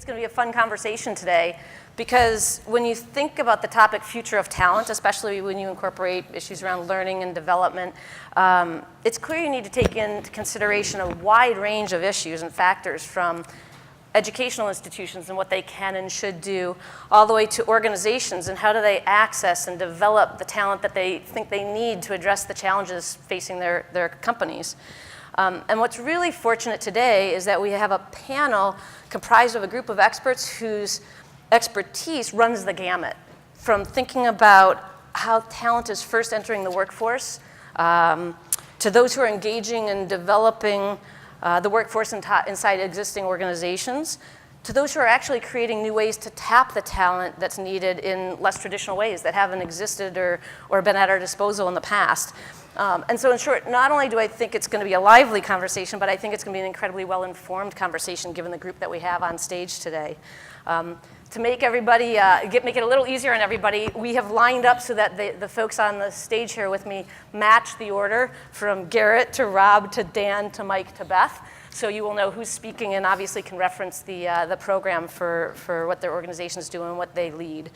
it's going to be a fun conversation today because when you think about the topic future of talent, especially when you incorporate issues around learning and development, it's clear you need to take into consideration a wide range of issues and factors from educational institutions and what they can and should do, all the way to organizations and how do they access and develop the talent that they think they need to address the challenges facing their companies. And what's really fortunate today is that we have a panel comprised of a group of experts whose expertise runs the gamut, from thinking about how talent is first entering the workforce, to those who are engaging and developing the workforce inside existing organizations, to those who are actually creating new ways to tap the talent that's needed in less traditional ways that haven't existed or been at our disposal in the past. And so in short, not only do I think it's going to be a lively conversation, but I think it's going to be an incredibly well-informed conversation given the group that we have on stage today. To make everybody, make it a little easier on everybody, we have lined up so that the folks on the stage here with me match the order from Garrett to Rob to Dan to Mike to Beth. So you will know who's speaking and obviously can reference the program for what their organizations do and what they lead.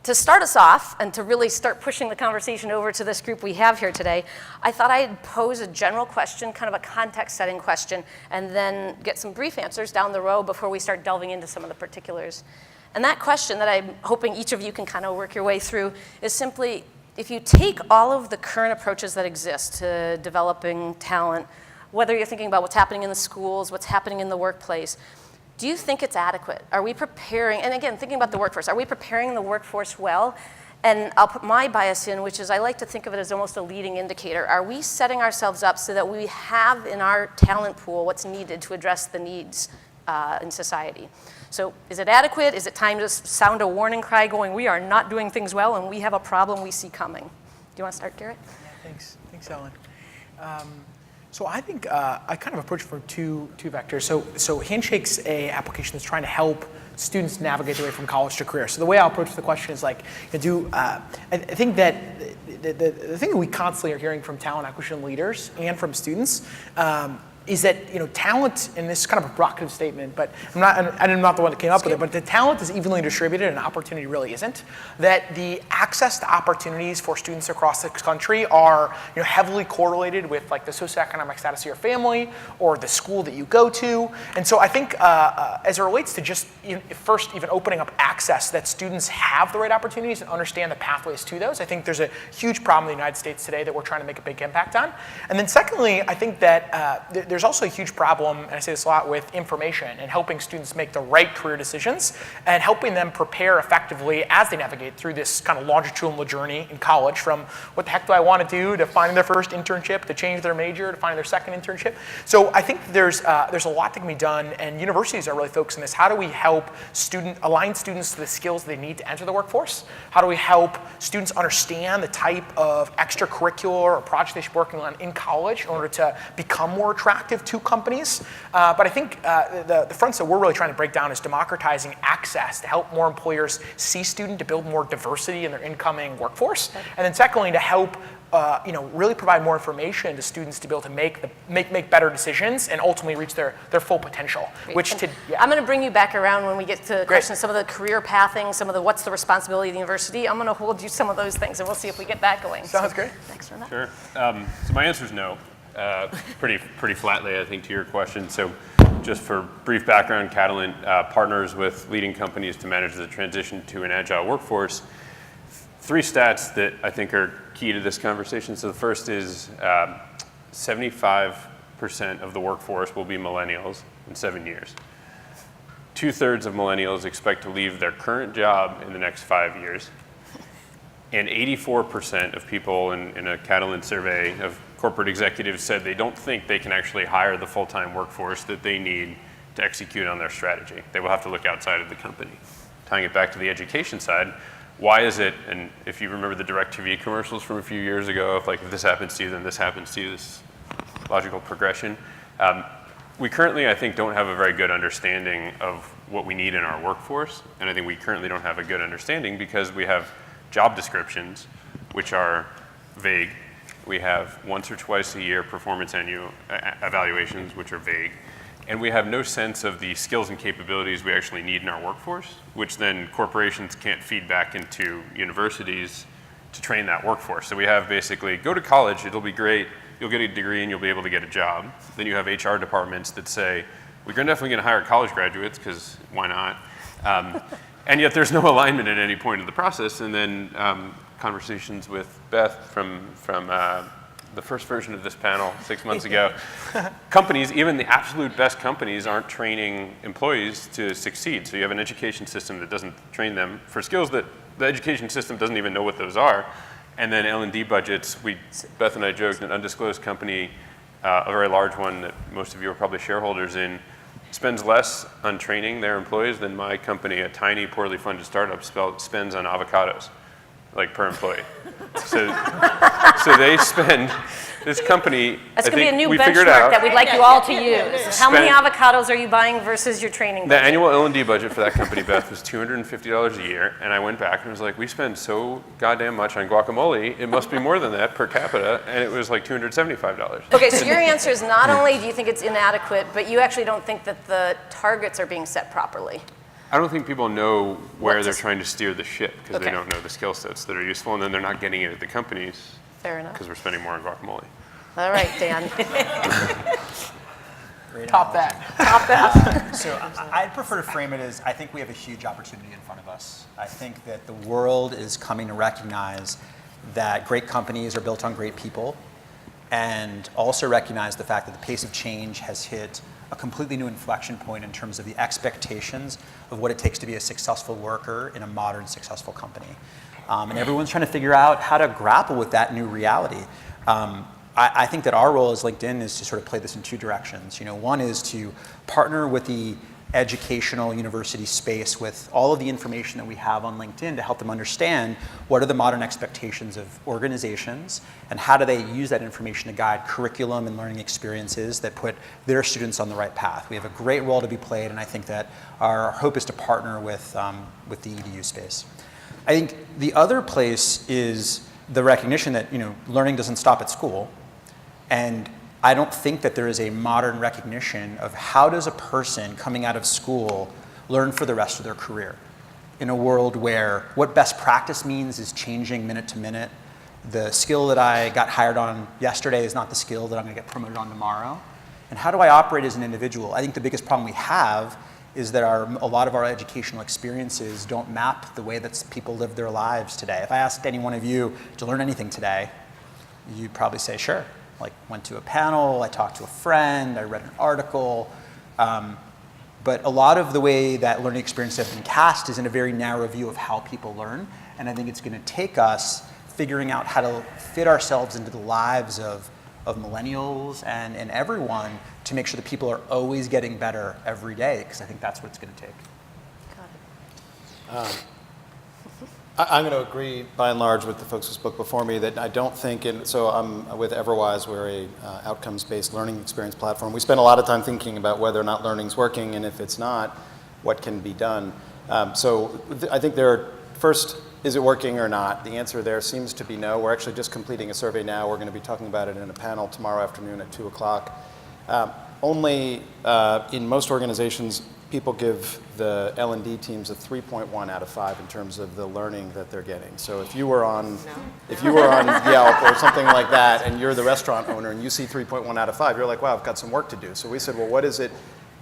To start us off and to really start pushing the conversation over to this group we have here today, I thought I'd pose a general question, kind of a context-setting question, and then get some brief answers down the road before we start delving into some of the particulars. And that question that I'm hoping each of you can kind of work your way through is simply, if you take all of the current approaches that exist to developing talent, whether you're thinking about what's happening in the schools, what's happening in the workplace, do you think it's adequate? Are we preparing, and again, thinking about the workforce, are we preparing the workforce well? And I'll put my bias in, which is I like to think of it as almost a leading indicator. Are we setting ourselves up so that we have in our talent pool what's needed to address the needs in society? So is it adequate? Is it time to sound a warning cry going, we are not doing things well and we have a problem we see coming? Do you want to start, Garrett? Yeah, thanks, Ellen. So I think I kind of approach it from two vectors. So Handshake's a application that's trying to help students navigate their way from college to career. So the way I'll approach the question is like, I think that the thing that we constantly are hearing from talent acquisition leaders and from students is that talent, and this is kind of a provocative statement, but I'm not the one that came up with it, but the talent is evenly distributed and opportunity really isn't. That the access to opportunities for students across the country are heavily correlated with like the socioeconomic status of your family or the school that you go to. And so I think as it relates to just first even opening up access that students have the right opportunities and understand the pathways to those, I think there's a huge problem in the United States today that we're trying to make a big impact on. And then secondly, I think that there's also a huge problem, and I say this a lot, with information and helping students make the right career decisions and helping them prepare effectively as they navigate through this kind of longitudinal journey in college, from what the heck do I want to do to finding their first internship, to change their major, to finding their second internship. So I think there's a lot that can be done, and universities are really focused on this. How do we help align students to the skills they need to enter the workforce? How do we help students understand the type of extracurricular or project they should be working on in college in order to become more attractive to companies? But I think the fronts that we're really trying to break down is democratizing access to help more employers see student, to build more diversity in their incoming workforce. And then secondly, to help really provide more information to students to be able to make better decisions and ultimately reach their full potential. Great. I'm going to bring you back around when we get to questions, some of the career pathing, some of the what's the responsibility of the university. I'm going to hold you some of those things, and we'll see if we get that going. Sounds great. Thanks for that. Sure. So my answer is no. Pretty flatly, I think, to your question. So just for brief background, Catalent partners with leading companies to manage the transition to an agile workforce. 3 stats that I think are key to this conversation. So the first is 75% of the workforce will be millennials in 7 years. 2/3 of millennials expect to leave their current job in the next 5 years. And 84% of people in a Catalent survey of corporate executives said they don't think they can actually hire the full-time workforce that they need to execute on their strategy. They will have to look outside of the company. Tying it back to the education side, why is it, and if you remember the DirecTV commercials from a few years ago, if this happens to you, then this happens to you, this logical progression. We currently, I think, don't have a very good understanding of what we need in our workforce, and I think we currently don't have a good understanding because we have job descriptions, which are vague. We have once or twice a year performance annual evaluations, which are vague. and we have no sense of the skills and capabilities we actually need in our workforce, which then corporations can't feed back into universities to train that workforce. So we have basically, go to college, it'll be great, you'll get a degree and you'll be able to get a job. Then you have HR departments that say, we're definitely gonna hire college graduates, because why not? And yet there's no alignment at any point in the process. And then conversations with Beth from the first version of this panel 6 months ago, companies, even the absolute best companies, aren't training employees to succeed. So you have an education system that doesn't train them for skills that the education system doesn't even know what those are. And then L&D budgets, Beth and I joked, an undisclosed company, a very large one that most of you are probably shareholders in, spends less on training their employees than my company, a tiny, poorly funded startup, spends on avocados, like per employee. So they spend, this company, That's I going to be a think new we figured benchmark out, that we'd like you all to use. How many Spend- avocados are you buying versus your training the budget? annual L&D budget for that company, Beth, was $250 a year, and I went back and was like, we spend so goddamn much on guacamole, it must be more than that per capita, and it was like $275. Okay, so your answer is not only do you think it's inadequate, but you actually don't think that the targets are being set properly. I don't think people know where What they're to- trying to steer the ship, because Okay. they don't know the skill sets that are useful, and then they're not getting it at the companies, Fair enough. because we're spending more on guacamole. All right, Dan. Top that. Top that. So I'd prefer to frame it as, I think we have a huge opportunity in front of us. I think that the world is coming to recognize that great companies are built on great people, and also recognize the fact that the pace of change has hit a completely new inflection point in terms of the expectations of what it takes to be a successful worker in a modern, successful company. And everyone's trying to figure out how to grapple with that new reality. I think that our role as LinkedIn is to sort of play this in two directions. One is to partner with the educational university space with all of the information that we have on LinkedIn to help them understand what are the modern expectations of organizations and how do they use that information to guide curriculum and learning experiences that put their students on the right path. We have a great role to be played, and I think that our hope is to partner with the EDU space. I think the other place is the recognition that learning doesn't stop at school, and I don't think that there is a modern recognition of how does a person coming out of school learn for the rest of their career in a world where what best practice means is changing minute to minute. The skill that I got hired on yesterday is not the skill that I'm going to get promoted on tomorrow. And how do I operate as an individual? I think the biggest problem we have is that a lot of our educational experiences don't map the way that people live their lives today. If I asked any one of you to learn anything today, you'd probably say, sure. Like, went to a panel, I talked to a friend, I read an article. But a lot of the way that learning experiences have been cast is in a very narrow view of how people learn. And I think it's going to take us figuring out how to fit ourselves into the lives of millennials and everyone to make sure that people are always getting better every day, because I think that's what it's going to take. I'm going to agree, by and large, with the folks who spoke before me that I don't think, so I'm with Everwise, we're a outcomes-based learning experience platform. We spend a lot of time thinking about whether or not learning's working, and if it's not, what can be done. I think first, is it working or not? The answer there seems to be no. We're actually just completing a survey now. We're going to be talking about it in a panel tomorrow afternoon at 2 o'clock. Only in most organizations, people give the L&D teams a 3.1 out of 5 in terms of the learning that they're getting. So if you were on Yelp or something like that, and you're the restaurant owner and you see 3.1 out of 5, you're like, wow, I've got some work to do. So we said, well, what is it?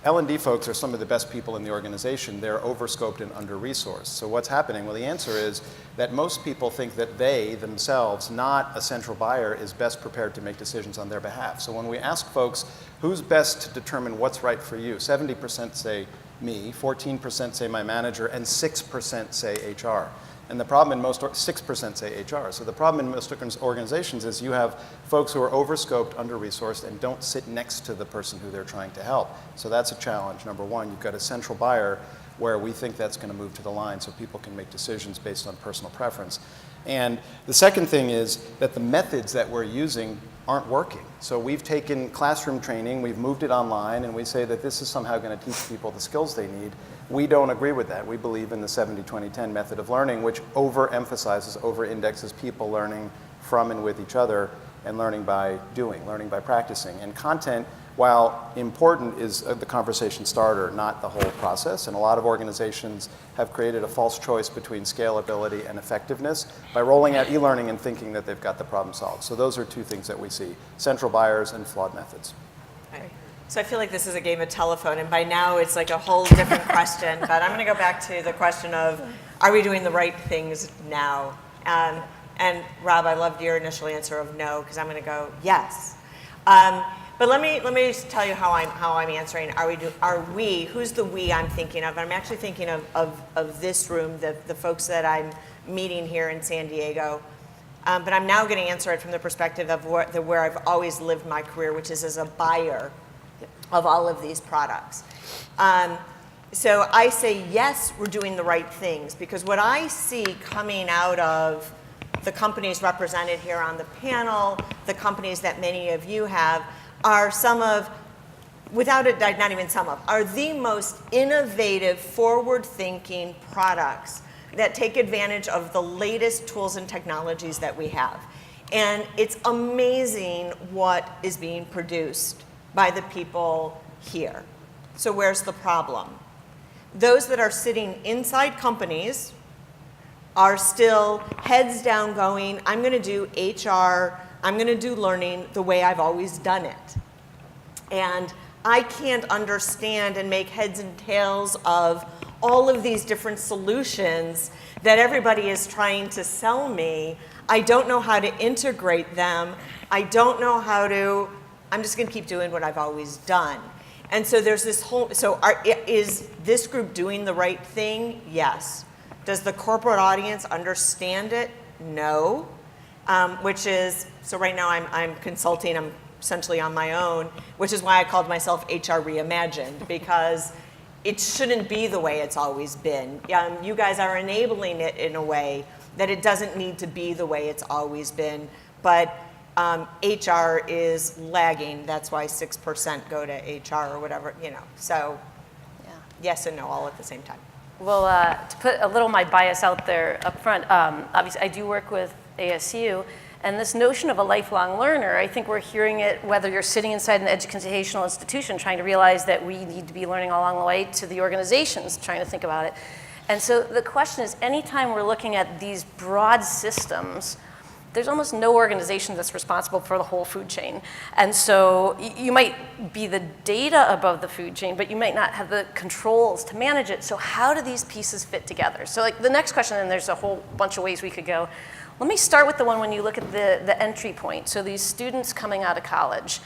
L&D folks are some of the best people in the organization. They're overscoped and under-resourced. So what's happening? Well, the answer is that most people think that they themselves, not a central buyer, is best prepared to make decisions on their behalf. So when we ask folks, who's best to determine what's right for you, 70% say me, 14% say my manager, and 6% say HR. And the problem in 6% say HR. So the problem in most organizations is you have folks who are overscoped, under-resourced, and don't sit next to the person who they're trying to help. So that's a challenge. Number one, you've got a central buyer where we think that's going to move to the line so people can make decisions based on personal preference. And the second thing is that the methods that we're using aren't working. So we've taken classroom training, we've moved it online, and we say that this is somehow going to teach people the skills they need. We don't agree with that. We believe in the 70-20-10 method of learning, which overemphasizes, over-indexes people learning from and with each other, and learning by doing, learning by practicing. And content, while important, is the conversation starter, not the whole process. And a lot of organizations have created a false choice between scalability and effectiveness by rolling out e-learning and thinking that they've got the problem solved. So those are two things that we see: central buyers and flawed methods. Okay. So I feel like this is a game of telephone, and by now it's like a whole different question. But I'm going to go back to the question of, are we doing the right things now? And Rob, I loved your initial answer of no, because I'm going to go yes. But let me just tell you how I'm answering. Are we? Who's the we I'm thinking of? I'm actually thinking of this room, the folks that I'm meeting here in San Diego. But I'm now going to answer it from the perspective of where I've always lived my career, which is as a buyer of all of these products. So I say yes, we're doing the right things, because what I see coming out of the companies represented here on the panel, the companies that many of you have, are some of, without a doubt, not even some of, are the most innovative, forward-thinking products that take advantage of the latest tools and technologies that we have. And it's amazing what is being produced by the people here. So where's the problem? Those that are sitting inside companies are still heads down going, I'm going to do HR, I'm going to do learning the way I've always done it. And I can't understand and make heads and tails of all of these different solutions that everybody is trying to sell me. I don't know how to integrate them. I don't know how to, I'm just going to keep doing what I've always done. And so there's this whole, is this group doing the right thing? Yes. Does the corporate audience understand it? No. Which is, so right now I'm consulting, I'm essentially on my own, which is why I called myself HR Reimagined, because it shouldn't be the way it's always been. You guys are enabling it in a way that it doesn't need to be the way it's always been, but HR is lagging. That's why 6% go to HR or whatever, So yeah. Yes and no all at the same time. Well, to put a little of my bias out there up front, obviously I do work with ASU, and this notion of a lifelong learner, I think we're hearing it whether you're sitting inside an educational institution trying to realize that we need to be learning along the way, to the organizations trying to think about it. And so the question is, anytime we're looking at these broad systems, there's almost no organization that's responsible for the whole food chain. And so you might be the data above the food chain, but you might not have the controls to manage it. So how do these pieces fit together? So like the next question, and there's a whole bunch of ways we could go. Let me start with the one when you look at the entry point. So these students coming out of college.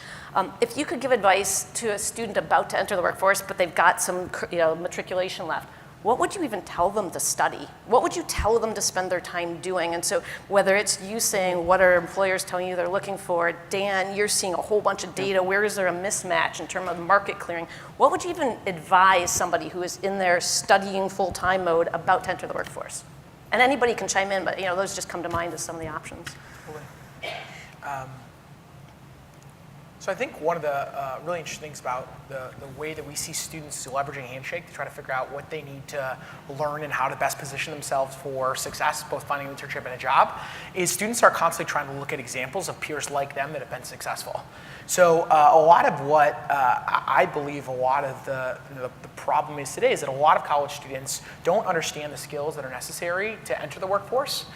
If you could give advice to a student about to enter the workforce, but they've got some matriculation left, what would you even tell them to study? What would you tell them to spend their time doing? And so whether it's you saying, what are employers telling you they're looking for? Dan, you're seeing a whole bunch of data. Where is there a mismatch in terms of market clearing? What would you even advise somebody who is in their studying full-time mode about to enter the workforce? And anybody can chime in, but those just come to mind as some of the options. So I think one of the really interesting things about the way that we see students leveraging Handshake to try to figure out what they need to learn and how to best position themselves for success, both finding an internship and a job, is students are constantly trying to look at examples of peers like them that have been successful. So a lot of what I believe a lot of the problem is today is that a lot of college students don't understand the skills that are necessary to enter the workforce.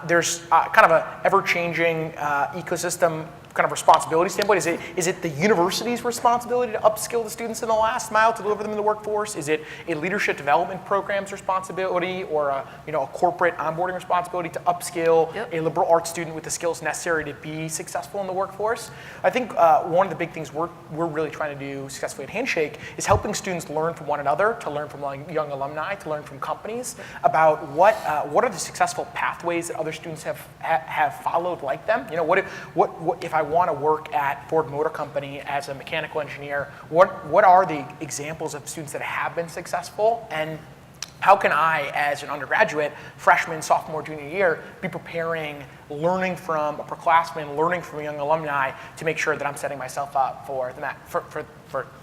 There's kind of a ever-changing ecosystem kind of responsibility standpoint. Is it the university's responsibility to upskill the students in the last mile to deliver them in the workforce? Is it a leadership development program's responsibility, or a corporate onboarding responsibility to upskill a liberal arts student with the skills necessary to be successful in the workforce? I think one of the big things we're really trying to do successfully at Handshake is helping students learn from one another, to learn from young alumni, to learn from companies about what are the successful pathways that other students have followed like them. What if I want to work at Ford Motor Company as a mechanical engineer, what are the examples of students that have been successful, and how can I, as an undergraduate, freshman, sophomore, junior year, be preparing, learning from upperclassmen, learning from young alumni to make sure that I'm setting myself up for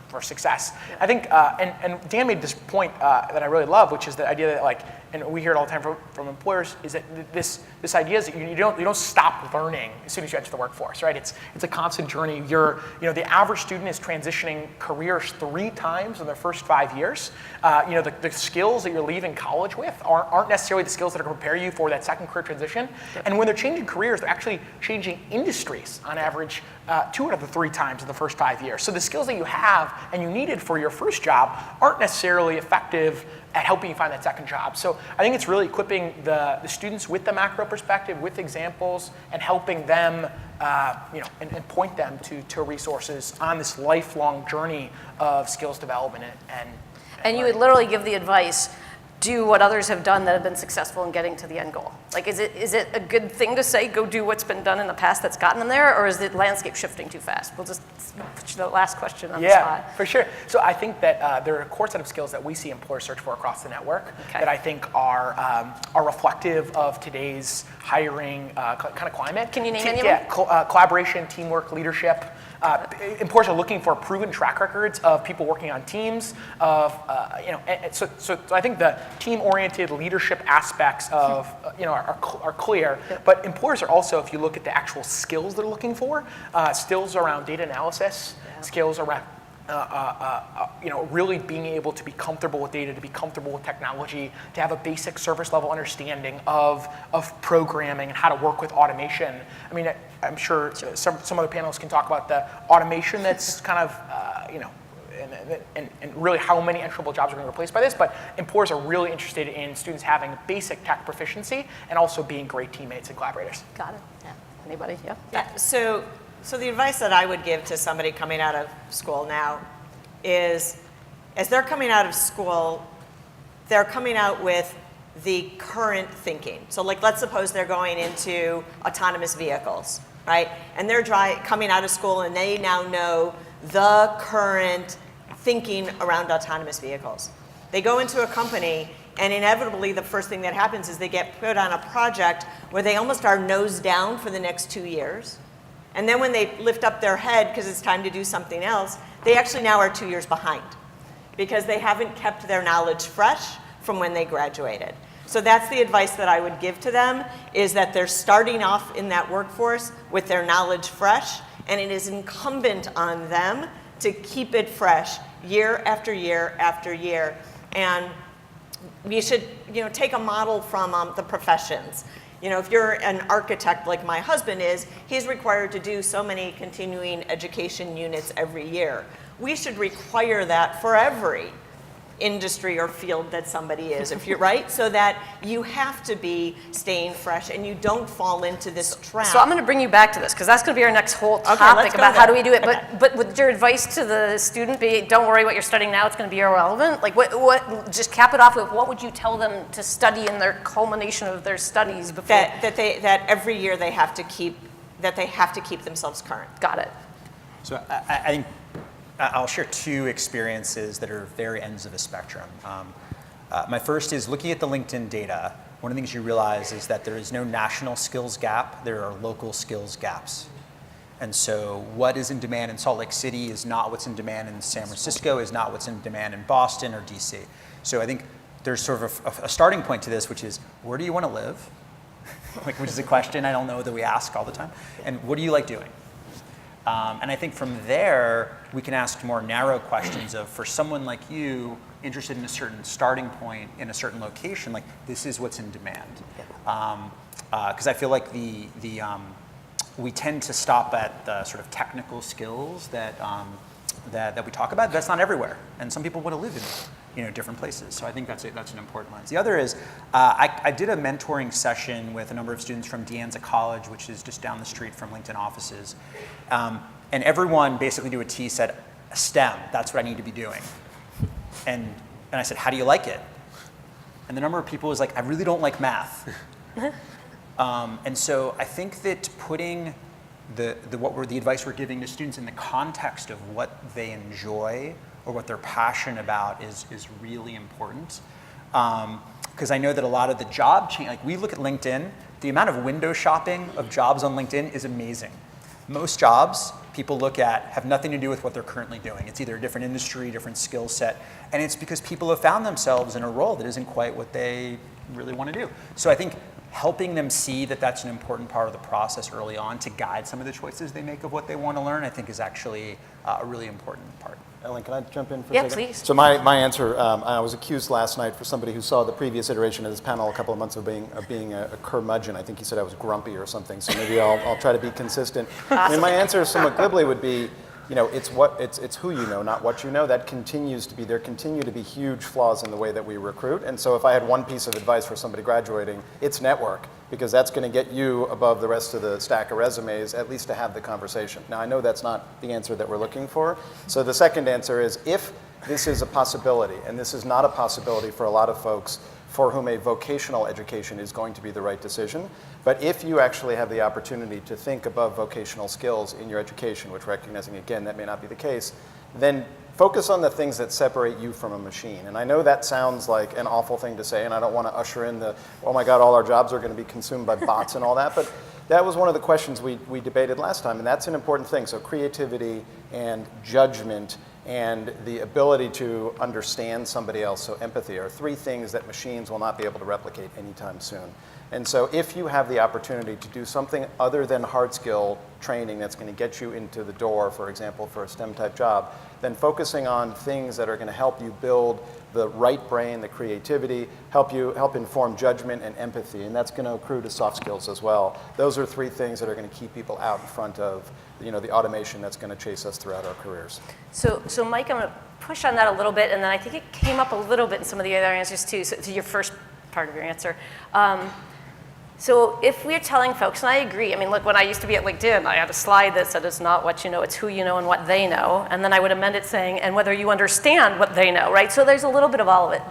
for success. I think, and Dan made this point that I really love, which is the idea that like, and we hear it all the time from employers, is that this idea is that you don't stop learning as soon as you enter the workforce, right? It's a constant journey. The average student is transitioning careers 3 times in their first 5 years. The skills that you're leaving college with aren't necessarily the skills that are going to prepare you for that second career transition. And when they're changing careers, they're actually changing industries on average 2 out of the 3 times in the first 5 years. So the skills that you have and you needed for your first job aren't necessarily effective at helping you find that second job. So I think it's really equipping the students with the macro perspective, with examples, and helping them, and point them to resources on this lifelong journey of skills development And you would literally give the advice, do what others have done that have been successful in getting to the end goal. Like, is it a good thing to say, go do what's been done in the past that's gotten them there, or is the landscape shifting too fast? We'll just put the last question on the spot. Yeah, for sure. So I think that there are a core set of skills that we see employers search for across the network that I think are reflective of today's hiring kind of climate. Can you name any of them? Yeah, collaboration, teamwork, leadership. Employers are looking for proven track records of people working on teams. So I think the team-oriented leadership aspects of are clear. Yep. But employers are also, if you look at the actual skills they're looking for, skills around data analysis, skills around really being able to be comfortable with data, to be comfortable with technology, to have a basic service level understanding of programming and how to work with automation. I mean, I'm sure some other panelists can talk about the automation that's kind of, and really how many entry-level jobs are going to be replaced by this, but employers are really interested in students having basic tech proficiency and also being great teammates and collaborators. Got it. Yeah. Anybody? Yeah. Yeah. So the advice that I would give to somebody coming out of school now is, as they're coming out of school, they're coming out with the current thinking. So like, let's suppose they're going into autonomous vehicles, right? And they're coming out of school and they now know the current thinking around autonomous vehicles. They go into a company and inevitably the first thing that happens is they get put on a project where they almost are nose down for the next 2 years. And then when they lift up their head because it's time to do something else, they actually now are 2 years behind because they haven't kept their knowledge fresh from when they graduated. So that's the advice that I would give to them, is that they're starting off in that workforce with their knowledge fresh, and it is incumbent on them to keep it fresh year after year after year. And you should take a model from the professions. If you're an architect like my husband is, he's required to do so many continuing education units every year. We should require that for every industry or field that somebody is, if you're right, so that you have to be staying fresh and you don't fall into this trap. So I'm going to bring you back to this because that's going to be our next whole topic about how do we do it. Okay. But would your advice to the student be, don't worry what you're studying now, it's going to be irrelevant? Like what just cap it off with, what would you tell them to study in their culmination of their studies before? That every year they have to keep themselves current. Got it. So I think I'll share 2 experiences that are very ends of the spectrum. My first is looking at the LinkedIn data. One of the things you realize is that there is no national skills gap, there are local skills gaps. And so what is in demand in Salt Lake City is not what's in demand in San Francisco, is not what's in demand in Boston or DC. So I think there's sort of a starting point to this, which is, where do you want to live? Which is a question I don't know that we ask all the time. And what do you like doing? And I think from there, we can ask more narrow questions of, for someone like you, interested in a certain starting point in a certain location, like, this is what's in demand. Because I feel like we tend to stop at the sort of technical skills that we talk about. That's not everywhere. And some people want to live in different places. So I think that's an important lens. The other is, I did a mentoring session with a number of students from De Anza College, which is just down the street from LinkedIn offices. And everyone basically to a T said, STEM, that's what I need to be doing. And I said, how do you like it? And the number of people was like, I really don't like math. And so I think that putting the advice we're giving to students in the context of what they enjoy or what they're passionate about is really important. Because I know that a lot of the job change, like we look at LinkedIn, the amount of window shopping of jobs on LinkedIn is amazing. Most jobs people look at have nothing to do with what they're currently doing. It's either a different industry, different skill set, and it's because people have found themselves in a role that isn't quite what they really want to do. So I think helping them see that that's an important part of the process early on to guide some of the choices they make of what they want to learn, I think is actually a really important part. Ellen, can I jump in for a Yeah, second? please. So my answer, I was accused last night for somebody who saw the previous iteration of this panel a couple of months of being a curmudgeon. I think he said I was grumpy or something, so maybe I'll try to be consistent. I mean, my answer somewhat glibly would be, it's who you know, not what you know. That continues to be, there continue to be huge flaws in the way that we recruit. And so if I had one piece of advice for somebody graduating, it's network, because that's going to get you above the rest of the stack of resumes, at least to have the conversation. Now, I know that's not the answer that we're looking for. So the second answer is, if this is a possibility, and this is not a possibility for a lot of folks for whom a vocational education is going to be the right decision, but if you actually have the opportunity to think above vocational skills in your education, which, recognizing again that may not be the case, then focus on the things that separate you from a machine. And I know that sounds like an awful thing to say, and I don't want to usher in the, oh my God, all our jobs are going to be consumed by bots and all that, but that was one of the questions we debated last time, and that's an important thing. So creativity and judgment and the ability to understand somebody else, so empathy, are three things that machines will not be able to replicate anytime soon. And so if you have the opportunity to do something other than hard skill training that's going to get you into the door, for example, for a STEM type job, then focusing on things that are going to help you build the right brain, the creativity, help inform judgment and empathy, and that's going to accrue to soft skills as well. Those are three things that are going to keep people out in front of the automation that's going to chase us throughout our careers. So Mike, I'm going to push on that a little bit, and then I think it came up a little bit in some of the other answers too, so to your first part of your answer. So if we're telling folks, and I agree, I mean, look, when I used to be at LinkedIn, I had a slide that said it's not what you know, it's who you know and what they know, and then I would amend it saying, and whether you understand what they know, right? So there's a little bit of all of it,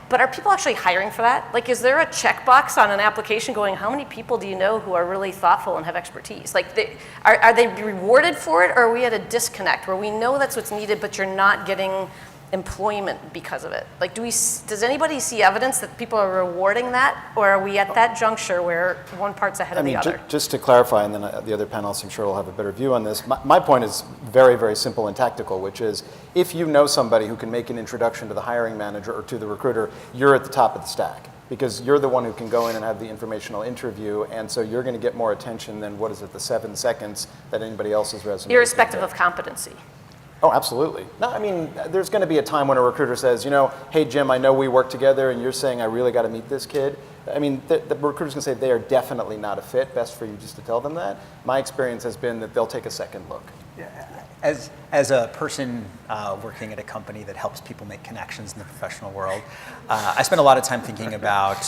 but are people actually hiring for that? Like, is there a checkbox on an application going, how many people do you know who are really thoughtful and have expertise? Like, are they rewarded for it, or are we at a disconnect where we know that's what's needed, but you're not getting employment because of it? Like, does anybody see evidence that people are rewarding that, or are we at that juncture where one part's ahead of the other? Just to clarify, and then the other panelists I'm sure will have a better view on this, my point is very, very simple and tactical, which is, if you know somebody who can make an introduction to the hiring manager or to the recruiter, you're at the top of the stack, because you're the one who can go in and have the informational interview, and so you're going to get more attention than, the 7 seconds that anybody else's resume. Irrespective of competency. Oh, absolutely. No, I mean, there's going to be a time when a recruiter says, hey, Jim, I know we work together, and you're saying I really got to meet this kid. I mean, the recruiter's going to say they are definitely not a fit. Best for you just to tell them that. My experience has been that they'll take a second look. Yeah. As a person working at a company that helps people make connections in the professional world, I spend a lot of time thinking about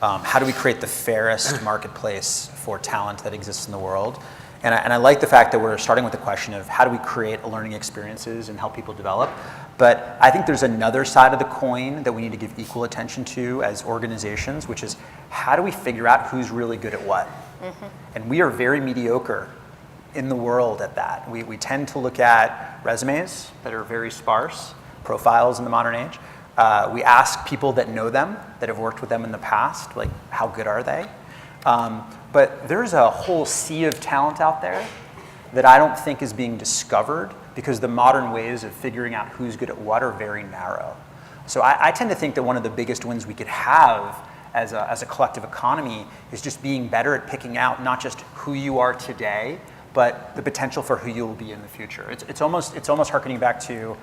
how do we create the fairest marketplace for talent that exists in the world. And I like the fact that we're starting with the question of how do we create learning experiences and help people develop. But I think there's another side of the coin that we need to give equal attention to as organizations, which is how do we figure out who's really good at what? Mm-hmm. And we are very mediocre in the world at that. We tend to look at resumes that are very sparse, profiles in the modern age. We ask people that know them, that have worked with them in the past, like, how good are they? But there's a whole sea of talent out there that I don't think is being discovered because the modern ways of figuring out who's good at what are very narrow. So I tend to think that one of the biggest wins we could have as a collective economy is just being better at picking out not just who you are today, but the potential for who you will be in the future. It's almost harkening back to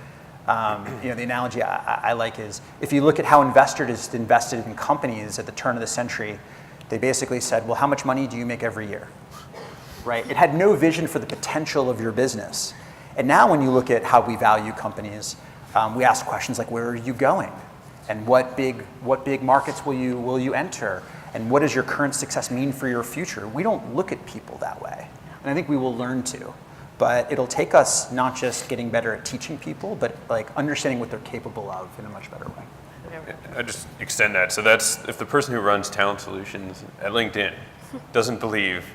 the analogy I like is, if you look at how investors invested in companies at the turn of the century, they basically said, well, how much money do you make every year? Right? It had no vision for the potential of your business. And now when you look at how we value companies, we ask questions like, where are you going? And what big markets will you enter? And what does your current success mean for your future? We don't look at people that way. And I think we will learn to. But it'll take us not just getting better at teaching people, but like understanding what they're capable of in a much better way. I just extend that. So that's if the person who runs talent solutions at LinkedIn doesn't believe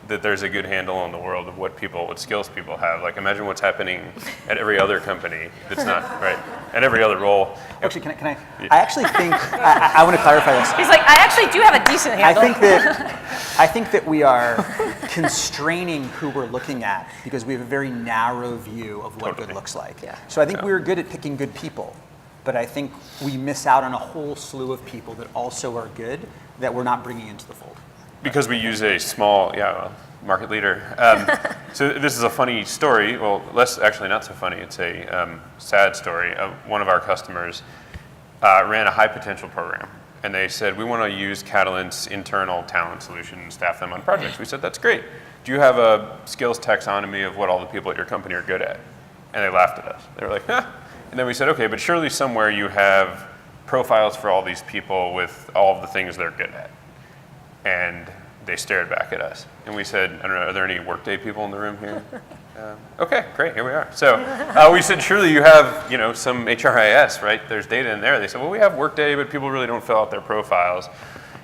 that there's a good handle on the world of what skills people have. Like imagine what's happening at every other company that's not, right? At every other role. Actually, can I actually think, I want to clarify this. He's like, I actually do have a decent handle. I think that we are constraining who we're looking at because we have a very narrow view of what good looks like. Yeah. So I think we're good at picking good people, but I think we miss out on a whole slew of people that also are good that we're not bringing into the fold. Because we use a small, market leader. So this is a funny story. Well, actually not so funny. It's a sad story. One of our customers ran a high potential program. And they said, we want to use Catalent's internal talent solution and staff them on projects. We said, that's great. Do you have a skills taxonomy of what all the people at your company are good at? And they laughed at us. They were like, huh. And then we said, okay, but surely somewhere you have profiles for all these people with all of the things they're good at. And they stared back at us. And we said, I don't know, are there any Workday people in the room here? Okay, great, here we are. So we said, surely you have, some HRIS, right? There's data in there. They said, well, we have Workday, but people really don't fill out their profiles.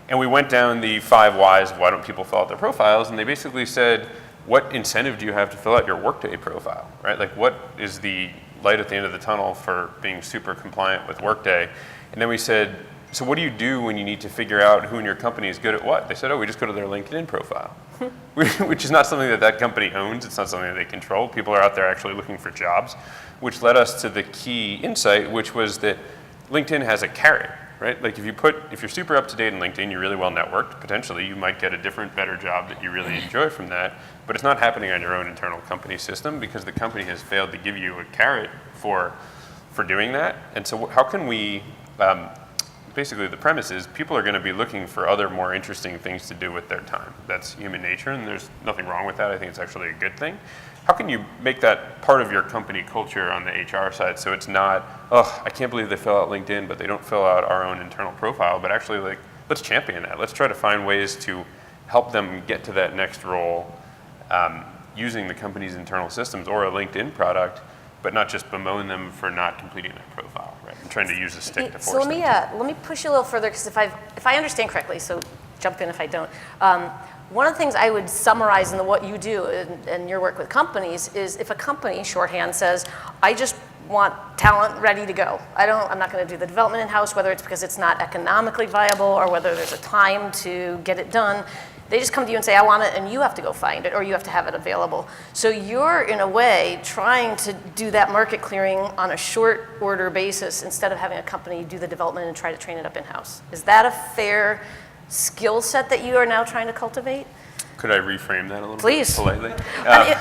And we went down the 5 whys of why don't people fill out their profiles, and they basically said, what incentive do you have to fill out your Workday profile, right? Like what is the light at the end of the tunnel for being super compliant with Workday? And then we said, so what do you do when you need to figure out who in your company is good at what? They said, we just go to their LinkedIn profile, which is not something that company owns. It's not something that they control. People are out there actually looking for jobs, which led us to the key insight, which was that LinkedIn has a carrot, right? Like if you're super up to date in LinkedIn, you're really well networked, potentially you might get a different, better job that you really enjoy from that, but it's not happening on your own internal company system because the company has failed to give you a carrot for doing that. And so how can we, basically the premise is people are going to be looking for other more interesting things to do with their time. That's human nature and there's nothing wrong with that. I think it's actually a good thing. How can you make that part of your company culture on the HR side so it's not, I can't believe they fill out LinkedIn but they don't fill out our own internal profile, but actually like, let's champion that. Let's try to find ways to help them get to that next role using the company's internal systems or a LinkedIn product, but not just bemoan them for not completing their profile, right? And trying to use a stick to force So them. let me push you a little further, because if I understand correctly, so jump in if I don't. One of the things I would summarize in what you do in your work with companies is if a company, shorthand, says, I just want talent ready to go. I'm not going to do the development in-house, whether it's because it's not economically viable or whether there's a time to get it done. They just come to you and say, I want it, and you have to go find it, or you have to have it available. So you're, in a way, trying to do that market clearing on a short order basis instead of having a company do the development and try to train it up in-house. Is that a fair skill set that you are now trying to cultivate? Could I reframe that a little Please. bit politely?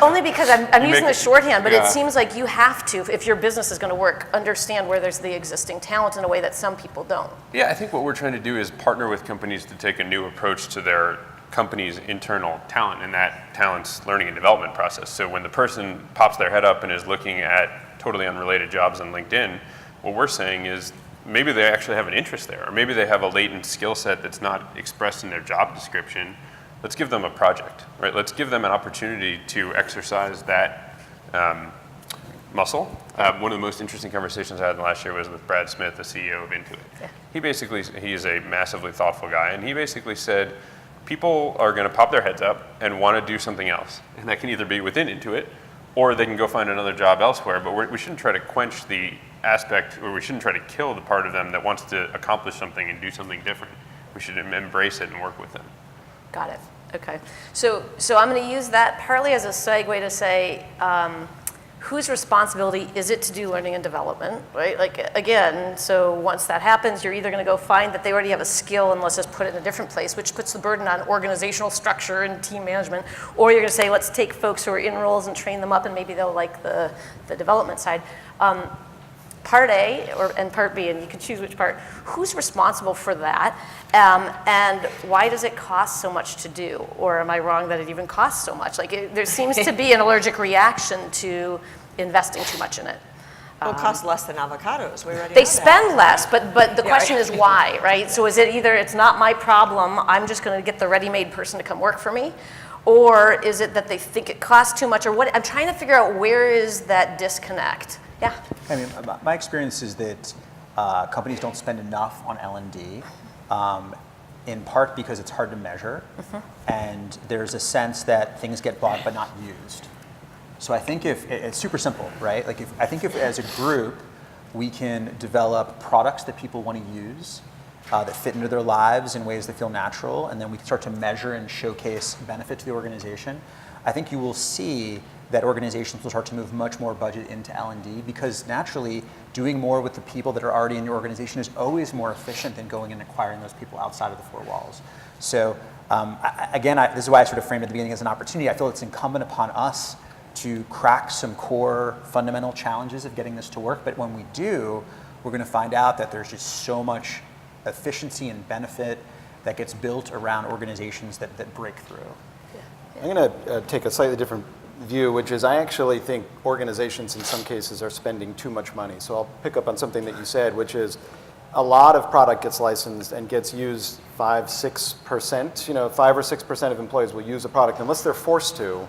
Only because I'm using the shorthand, but yeah. it seems like you have to, if your business is going to work, understand where there's the existing talent in a way that some people don't. Yeah, I think what we're trying to do is partner with companies to take a new approach to their company's internal talent, and that talent's learning and development process. So when the person pops their head up and is looking at totally unrelated jobs on LinkedIn, what we're saying is maybe they actually have an interest there, or maybe they have a latent skill set that's not expressed in their job description. Let's give them a project, right? Let's give them an opportunity to exercise that muscle. One of the most interesting conversations I had last year was with Brad Smith, the CEO of Intuit. Yeah. He is a massively thoughtful guy, and he basically said, people are going to pop their heads up and want to do something else. And that can either be within Intuit, or they can go find another job elsewhere. But we shouldn't try to quench the aspect, or we shouldn't try to kill the part of them that wants to accomplish something and do something different. We should embrace it and work with them. Got it. Okay. So I'm going to use that partly as a segue to say, whose responsibility is it to do learning and development, right? Like, again, so once that happens, you're either going to go find that they already have a skill and let's just put it in a different place, which puts the burden on organizational structure and team management, or you're going to say, let's take folks who are in roles and train them up and maybe they'll like the development side. Part A and Part B, and you can choose which part, who's responsible for that, and why does it cost so much to do? Or am I wrong that it even costs so much? Like there seems to be an allergic reaction to investing too much in it. Well, it costs less than avocados. We already They know spend that. less, but the question is why, right? So is it either it's not my problem, I'm just going to get the ready-made person to come work for me, or is it that they think it costs too much, or what? I'm trying to figure out where is that disconnect. Yeah. I mean, my experience is that companies don't spend enough on L&D, in part because it's hard to measure, and there's a sense that things get bought but not used. So I think if, it's super simple, right? Like I think if as a group, we can develop products that people want to use, that fit into their lives in ways that feel natural, and then we can start to measure and showcase benefit to the organization, I think you will see that organizations will start to move much more budget into L&D, because naturally doing more with the people that are already in your organization is always more efficient than going and acquiring those people outside of the four walls. So this is why I sort of framed at the beginning as an opportunity. I feel it's incumbent upon us to crack some core fundamental challenges of getting this to work, but when we do, we're going to find out that there's just so much efficiency and benefit that gets built around organizations that break through. I'm going to take a slightly different view, which is I actually think organizations in some cases are spending too much money. So I'll pick up on something that you said, which is a lot of product gets licensed and gets used 5-6%. 5 or 6% of employees will use a product unless they're forced to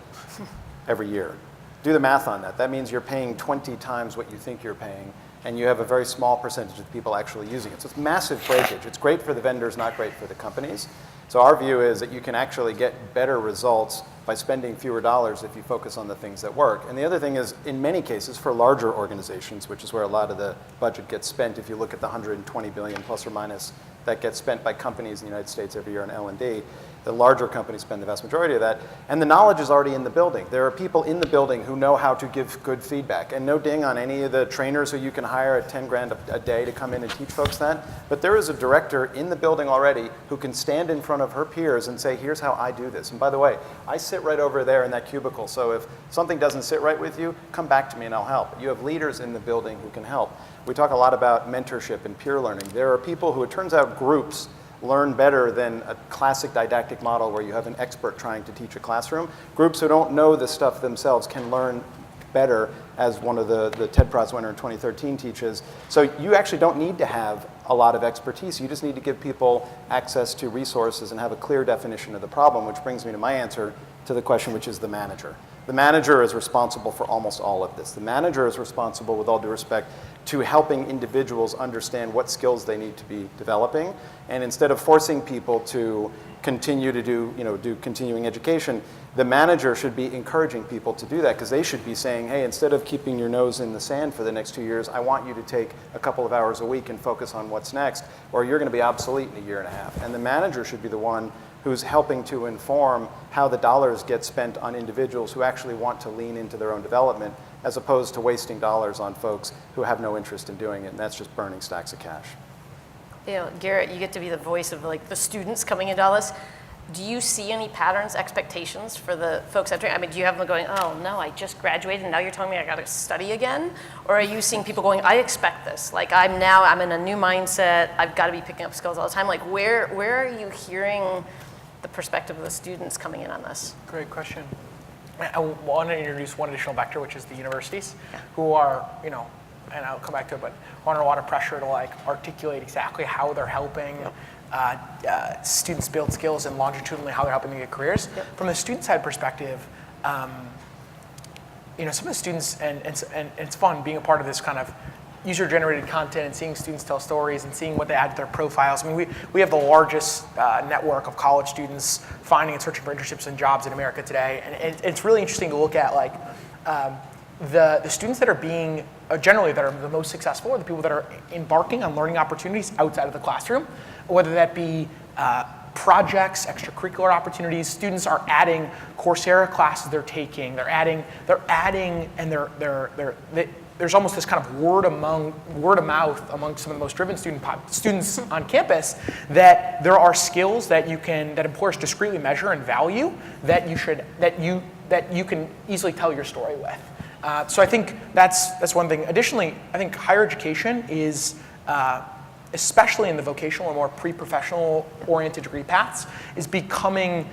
every year. Do the math on that. That means you're paying 20 times what you think you're paying, and you have a very small percentage of people actually using it. So it's massive breakage. It's great for the vendors, not great for the companies. So our view is that you can actually get better results by spending fewer dollars if you focus on the things that work. And the other thing is, in many cases, for larger organizations, which is where a lot of the budget gets spent, if you look at the 120 billion plus or minus that gets spent by companies in the United States every year on L&D, the larger companies spend the vast majority of that, and the knowledge is already in the building. There are people in the building who know how to give good feedback, and no ding on any of the trainers who you can hire at 10 grand a day to come in and teach folks that, but there is a director in the building already who can stand in front of her peers and say, here's how I do this. And by the way, I sit right over there in that cubicle, so if something doesn't sit right with you, come back to me and I'll help. You have leaders in the building who can help. We talk a lot about mentorship and peer learning. There are people who, it turns out, groups learn better than a classic didactic model where you have an expert trying to teach a classroom. Groups who don't know this stuff themselves can learn better, as one of the TED Prize winner in 2013 teaches. So you actually don't need to have a lot of expertise. You just need to give people access to resources and have a clear definition of the problem, which brings me to my answer to the question, which is the manager. The manager is responsible for almost all of this. The manager is responsible, with all due respect, to helping individuals understand what skills they need to be developing. And instead of forcing people to continue to do continuing education, the manager should be encouraging people to do that, because they should be saying, hey, instead of keeping your nose in the sand for the next 2 years, I want you to take a couple of hours a week and focus on what's next, or you're going to be obsolete in a year and a half. And the manager should be the one who's helping to inform how the dollars get spent on individuals who actually want to lean into their own development, as opposed to wasting dollars on folks who have no interest in doing it, and that's just burning stacks of cash. Garrett, you get to be the voice of the students coming into all this. Do you see any patterns, expectations for the folks entering? I mean, do you have them going, oh no, I just graduated and now you're telling me I got to study again? Or are you seeing people going, I expect this. I'm in a new mindset. I've got to be picking up skills all the time. Where are you hearing the perspective of the students coming in on this? Great question. I want to introduce one additional vector, which is the universities, who are, and I'll come back to it, but are under a lot of pressure to articulate exactly how they're helping students build skills, and longitudinally how they're helping them get careers. From the student side perspective, some of the students, and it's fun being a part of this kind of user-generated content and seeing students tell stories and seeing what they add to their profiles. I mean, we have the largest network of college students finding and searching for internships and jobs in America today, and it's really interesting to look at the students that are being, generally that are the most successful are the people that are embarking on learning opportunities outside of the classroom, whether that be projects, extracurricular opportunities. Students are adding Coursera classes they're taking. They're adding, and there's almost this kind of word of mouth among some of the most driven students on campus, that there are skills that employers discreetly measure and value that you can easily tell your story with. So I think that's one thing. Additionally, I think higher education is, especially in the vocational or more pre-professional oriented degree paths, is becoming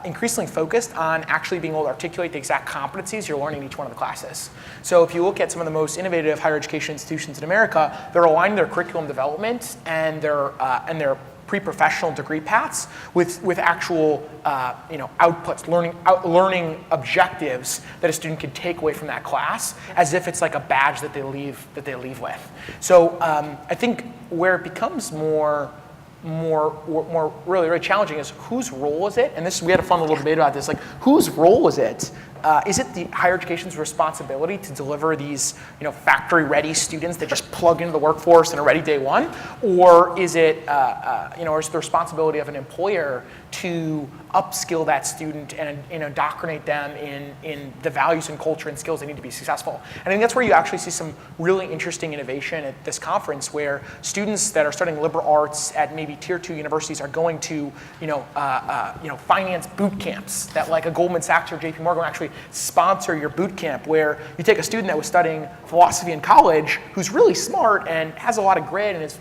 increasingly focused on actually being able to articulate the exact competencies you're learning in each one of the classes. So if you look at some of the most innovative higher education institutions in America, they're aligning their curriculum development and their pre-professional degree paths with actual outputs, learning objectives that a student can take away from that class, as if it's like a badge that they leave with. So I think where it becomes more more really challenging is whose role is it? And this, we had a fun little debate about this, like whose role is it? Is it the higher education's responsibility to deliver these, factory-ready students that just plug into the workforce and are ready day one, or is it, or is it the responsibility of an employer to upskill that student and indoctrinate them in the values and culture and skills they need to be successful? And I think that's where you actually see some really interesting innovation at this conference, where students that are studying liberal arts at maybe tier 2 universities are going to, finance boot camps that like a Goldman Sachs or JP Morgan will actually sponsor your boot camp, where you take a student that was studying philosophy in college who's really smart and has a lot of grit and is,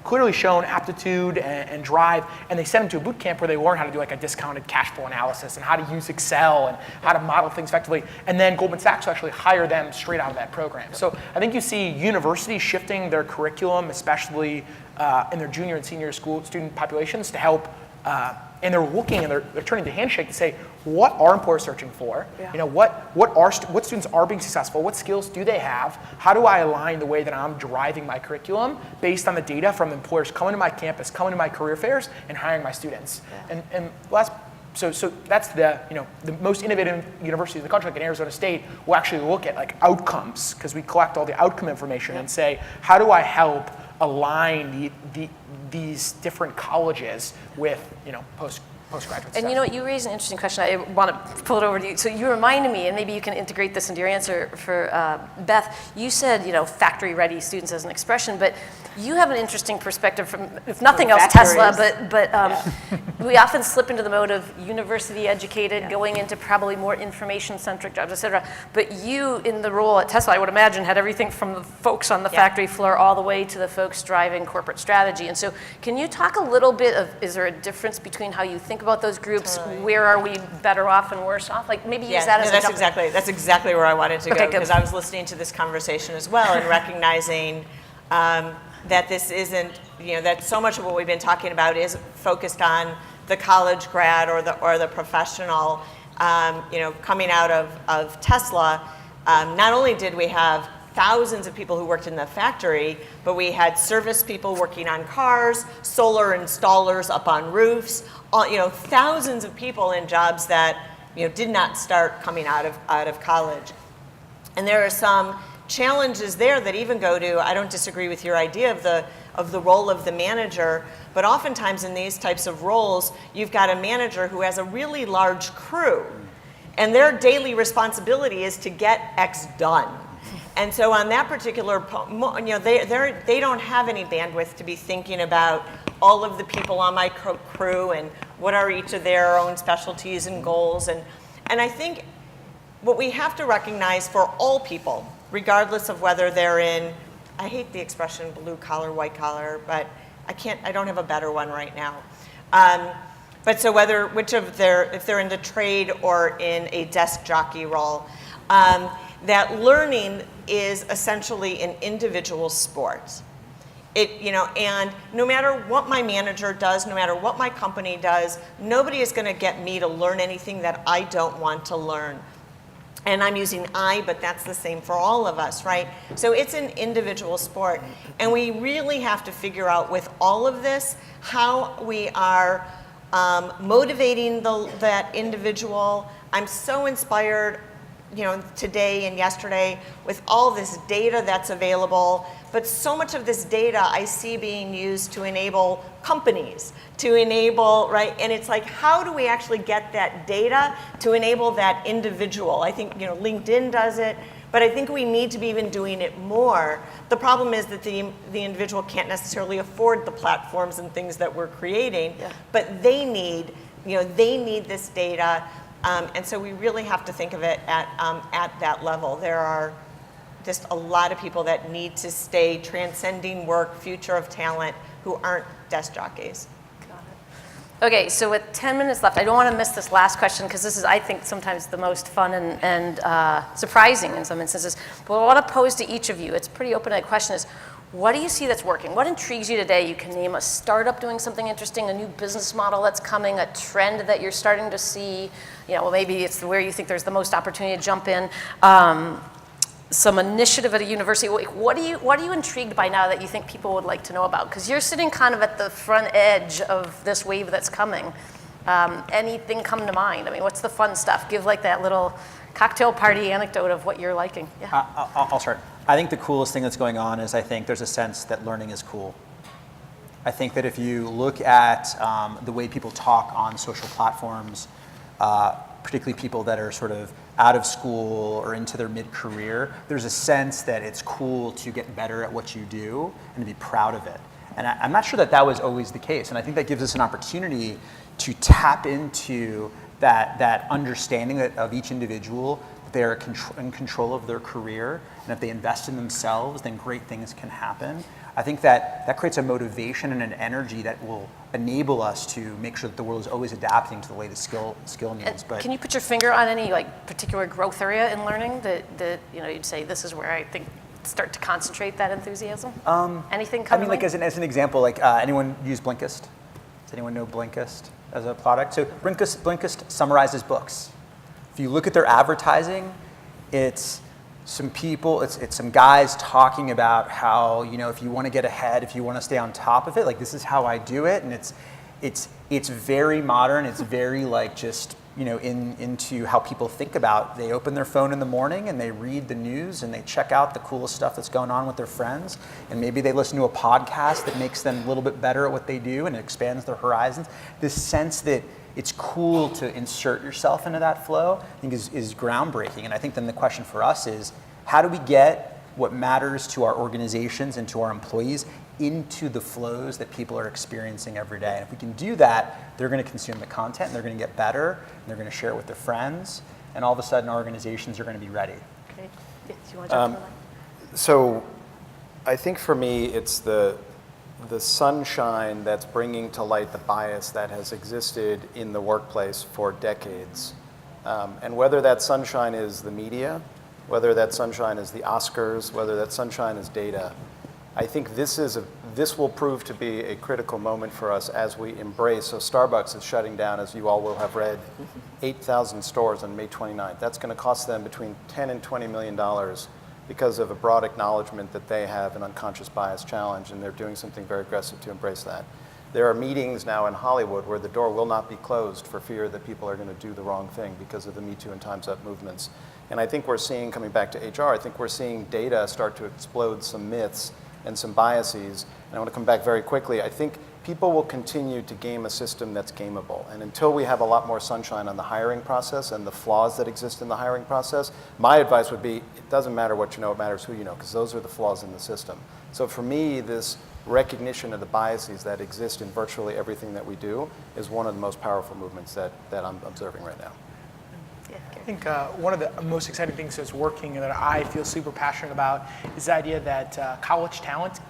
clearly shown aptitude and drive, and they send them to a boot camp where they learn how to do like a discounted cash flow analysis and how to use Excel and how to model things effectively. And then Goldman Sachs will actually hire them straight out of that program. So I think you see universities shifting their curriculum, especially in their junior and senior school student populations, to help. And they're looking and they're turning to Handshake to say, what are employers searching for? Yeah. What students are being successful? What skills do they have? How do I align the way that I'm driving my curriculum based on the data from employers coming to my campus, coming to my career fairs, and hiring my students? Yeah. And so that's the most innovative university in the country, like in Arizona State, will actually look at like outcomes, because we collect all the outcome information and say, how do I help align these different colleges with postgraduate And stuff? you raised an interesting question. I want to pull it over to you. So you reminded me, and maybe you can integrate this into your answer for Beth. You said factory-ready students as an expression, but you have an interesting perspective from, if nothing else, Tesla. But we often slip into the mode of university-educated, going into probably more information-centric jobs, et cetera. But you, in the role at Tesla, I would imagine, had everything from the folks on the factory floor all the way to the folks driving corporate strategy. And so, can you talk a little bit of, is there a difference between how you think about those groups? Totally. Where are we better off and worse off? Like maybe use that as that's exactly where I wanted to go, because I was listening to this conversation as well and recognizing that this isn't, that so much of what we've been talking about is focused on the college grad or the professional, coming out of Tesla. Not only did we have thousands of people who worked in the factory, but we had service people working on cars, solar installers up on roofs, thousands of people in jobs that did not start coming out of college. And there are some challenges there that even go to, I don't disagree with your idea of the role of the manager, but oftentimes in these types of roles, you've got a manager who has a really large crew, and their daily responsibility is to get X done. And so on that particular, they don't have any bandwidth to be thinking about all of the people on my crew and what are each of their own specialties and goals. And I think what we have to recognize for all people, regardless of whether they're in, I hate the expression blue collar, white collar, but I don't have a better one right now. But so if they're in the trade or in a desk jockey role, that learning is essentially an individual sport. And no matter what my manager does, no matter what my company does, nobody is going to get me to learn anything that I don't want to learn. And I'm using I, but that's the same for all of us, right? So it's an individual sport. And we really have to figure out with all of this how we are motivating that individual. I'm so inspired today and yesterday with all this data that's available, but so much of this data I see being used to enable companies, to enable, right? And it's like, how do we actually get that data to enable that individual? I think, LinkedIn does it, but I think we need to be even doing it more. The problem is that the individual can't necessarily afford the platforms and things that we're creating, but they need this data. And so we really have to think of it at that level. There are just a lot of people that need to stay transcending work, future of talent, who aren't desk jockeys. Got it. Okay, so with 10 minutes left, I don't want to miss this last question, because this is, I think, sometimes the most fun and surprising in some instances. But what I want to pose to each of you, it's a pretty open-ended question, is what do you see that's working? What intrigues you today? You can name a startup doing something interesting, a new business model that's coming, a trend that you're starting to see. Maybe it's where you think there's the most opportunity to jump in. some initiative at a university. What are you intrigued by now that you think people would like to know about? Because you're sitting kind of at the front edge of this wave that's coming. Anything come to mind? I mean, what's the fun stuff? Give like that little cocktail party anecdote of what you're liking. Yeah. I'll start. I think the coolest thing that's going on is I think there's a sense that learning is cool. I think that if you look at the way people talk on social platforms, particularly people that are sort of out of school or into their mid-career, there's a sense that it's cool to get better at what you do and to be proud of it. And I'm not sure that that was always the case. And I think that gives us an opportunity to tap into that understanding of each individual, that they're in control of their career, and if they invest in themselves, then great things can happen. I think that creates a motivation and an energy that will enable us to make sure that the world is always adapting to the latest skill needs. But can you put your finger on any like particular growth area in learning that you'd say this is where I think start to concentrate that enthusiasm? Anything come I mean, like as an example, like anyone use Blinkist? Does anyone know Blinkist as a product? So Blinkist summarizes books. If you look at their advertising, it's some people, it's some guys talking about how, if you want to get ahead, if you want to stay on top of it, like this is how I do it. And it's very modern. It's very like just, into how people think about. They open their phone in the morning and they read the news and they check out the coolest stuff that's going on with their friends. And maybe they listen to a podcast that makes them a little bit better at what they do and it expands their horizons. This sense that it's cool to insert yourself into that flow, I think is groundbreaking. And I think then the question for us is, how do we get what matters to our organizations and to our employees into the flows that people are experiencing every day? And if we can do that, they're going to consume the content, and they're going to get better, and they're going to share it with their friends, and all of a sudden our organizations are going to be ready. Okay. Yeah, do you want to jump in on that? So I think for me, it's the sunshine that's bringing to light the bias that has existed in the workplace for decades. And whether that sunshine is the media, whether that sunshine is the Oscars, whether that sunshine is data, I think this will prove to be a critical moment for us as we embrace. So Starbucks is shutting down, as you all will have read, 8,000 stores on May 29th. That's going to cost them between $10 and $20 million because of a broad acknowledgement that they have an unconscious bias challenge, and they're doing something very aggressive to embrace that. There are meetings now in Hollywood where the door will not be closed for fear that people are going to do the wrong thing because of the Me Too and Time's Up movements. And I think we're seeing, coming back to HR, I think we're seeing data start to explode some myths and some biases. And I want to come back very quickly. I think people will continue to game a system that's gameable. And until we have a lot more sunshine on the hiring process and the flaws that exist in the hiring process, my advice would be, it doesn't matter what you know, it matters who you know, because those are the flaws in the system. So for me, this recognition of the biases that exist in virtually everything that we do is one of the most powerful movements that I'm observing right now. I think one of the most exciting things that's working and that I feel super passionate about is the idea that college talent,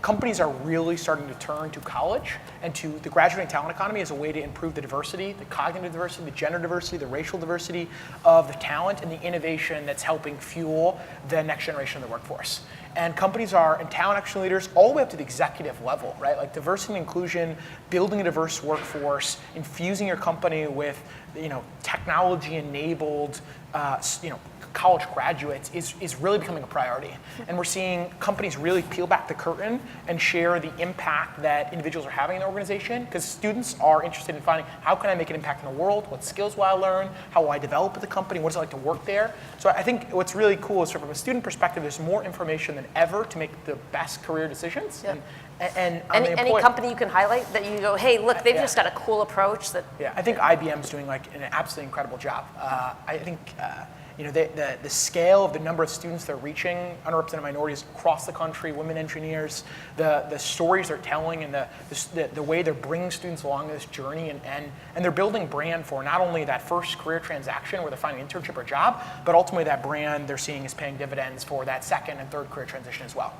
companies are really starting to turn to college and to the graduating talent economy as a way to improve the diversity, the cognitive diversity, the gender diversity, the racial diversity of the talent and the innovation that's helping fuel the next generation of the workforce. And companies are, and talent action leaders, all the way up to the executive level, right? Like diversity and inclusion, building a diverse workforce, infusing your company with, technology-enabled, college graduates is really becoming a priority. And we're seeing companies really peel back the curtain and share the impact that individuals are having in the organization, because students are interested in finding, how can I make an impact in the world? What skills will I learn? How will I develop at the company? What is it like to work there? So I think what's really cool is from a student perspective, there's more information than ever to make the best career decisions. Yeah. And any company you can highlight that you go, hey, look, they've just got a cool approach that. Yeah, I think IBM's doing like an absolutely incredible job. I think the scale of the number of students they're reaching, underrepresented minorities across the country, women engineers, the stories they're telling, and the way they're bringing students along this journey, and they're building brand for not only that first career transaction where they're finding an internship or job, but ultimately that brand they're seeing is paying dividends for that second and third career transition as well.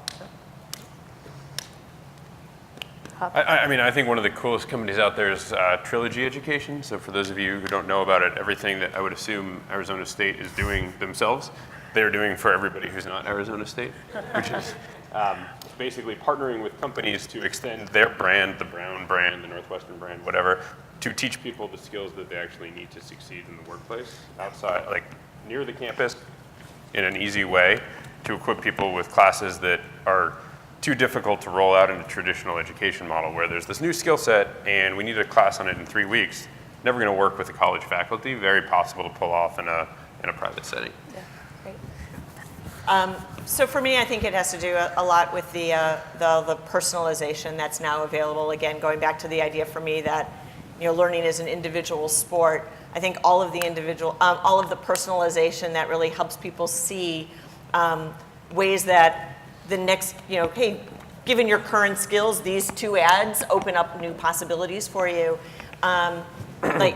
I think one of the coolest companies out there is Trilogy Education. So for those of you who don't know about it, everything that I would assume Arizona State is doing themselves, they're doing for everybody who's not Arizona State, which is basically partnering with companies to extend their brand, the Brown brand, the Northwestern brand, whatever, to teach people the skills that they actually need to succeed in the workplace outside, like near the campus, in an easy way to equip people with classes that are too difficult to roll out in a traditional education model where there's this new skill set and we need a class on it in 3 weeks. Never going to work with the college faculty, very possible to pull off in a private setting. Yeah, great. So for me, I think it has to do a lot with the personalization that's now available. Again, going back to the idea for me that learning is an individual sport. I think all of the personalization that really helps people see ways that the next, hey, given your current skills, these 2 ads open up new possibilities for you. Like,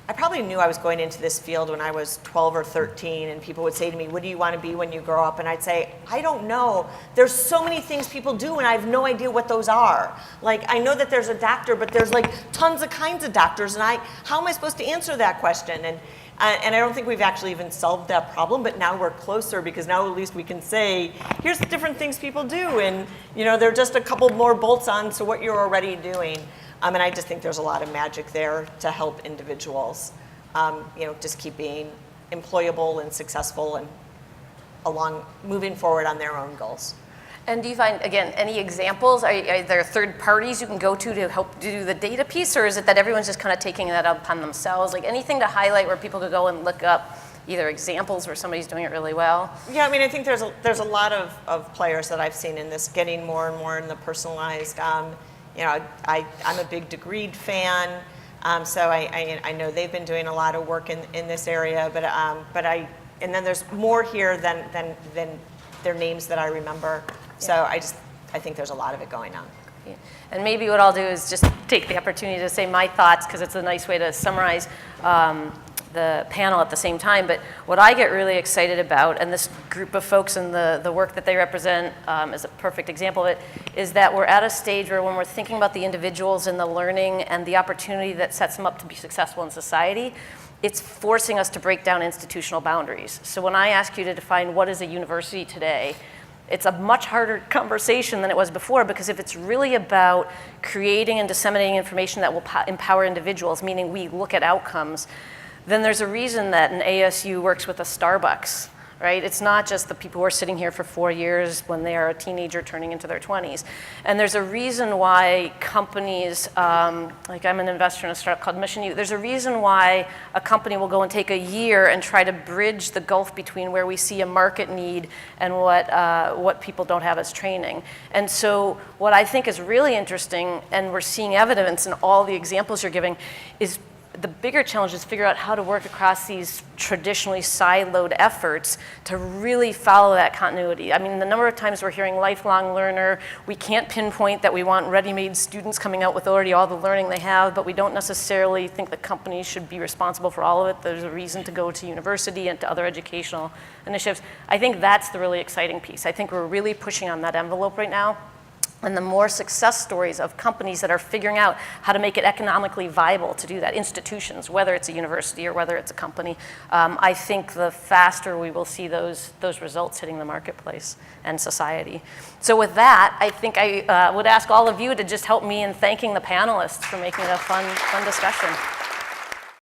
I probably knew I was going into this field when I was 12 or 13, and people would say to me, what do you want to be when you grow up? And I'd say, I don't know. There's so many things people do, and I have no idea what those are. Like, I know that there's a doctor, but there's like tons of kinds of doctors, and how am I supposed to answer that question? And I don't think we've actually even solved that problem, but now we're closer because now at least we can say, here's the different things people do, and they're just a couple more bolts on to what you're already doing. And I just think there's a lot of magic there to help individuals, just keep being employable and successful and moving forward on their own goals. And do you find, again, any examples? Are there third parties you can go to help do the data piece, or is it that everyone's just kind of taking that upon themselves? Like anything to highlight where people could go and look up either examples where somebody's doing it really well? Yeah, I think there's a lot of players that I've seen in this getting more and more in the personalized. I'm a big Degreed fan, so I know they've been doing a lot of work in this area. And then there's more here than their names that I remember. So I think there's a lot of it going on. And maybe what I'll do is just take the opportunity to say my thoughts, because it's a nice way to summarize the panel at the same time. But what I get really excited about, and this group of folks and the work that they represent is a perfect example of it, is that we're at a stage where when we're thinking about the individuals and the learning and the opportunity that sets them up to be successful in society, it's forcing us to break down institutional boundaries. So when I ask you to define what is a university today, it's a much harder conversation than it was before, because if it's really about creating and disseminating information that will empower individuals, meaning we look at outcomes, then there's a reason that an ASU works with a Starbucks, right? It's not just the people who are sitting here for 4 years when they are a teenager turning into their 20s. And there's a reason why companies, like I'm an investor in a startup called Mission U, there's a reason why a company will go and take a year and try to bridge the gulf between where we see a market need and what people don't have as training. And so what I think is really interesting, and we're seeing evidence in all the examples you're giving, is the bigger challenge is figure out how to work across these traditionally siloed efforts to really follow that continuity. I mean, the number of times we're hearing lifelong learner, we can't pinpoint that we want ready-made students coming out with already all the learning they have, but we don't necessarily think the companies should be responsible for all of it. There's a reason to go to university and to other educational initiatives. I think that's the really exciting piece. I think we're really pushing on that envelope right now. And the more success stories of companies that are figuring out how to make it economically viable to do that, institutions, whether it's a university or whether it's a company, I think the faster we will see those results hitting the marketplace and society. So with that, I think I would ask all of you to just help me in thanking the panelists for making it a fun discussion.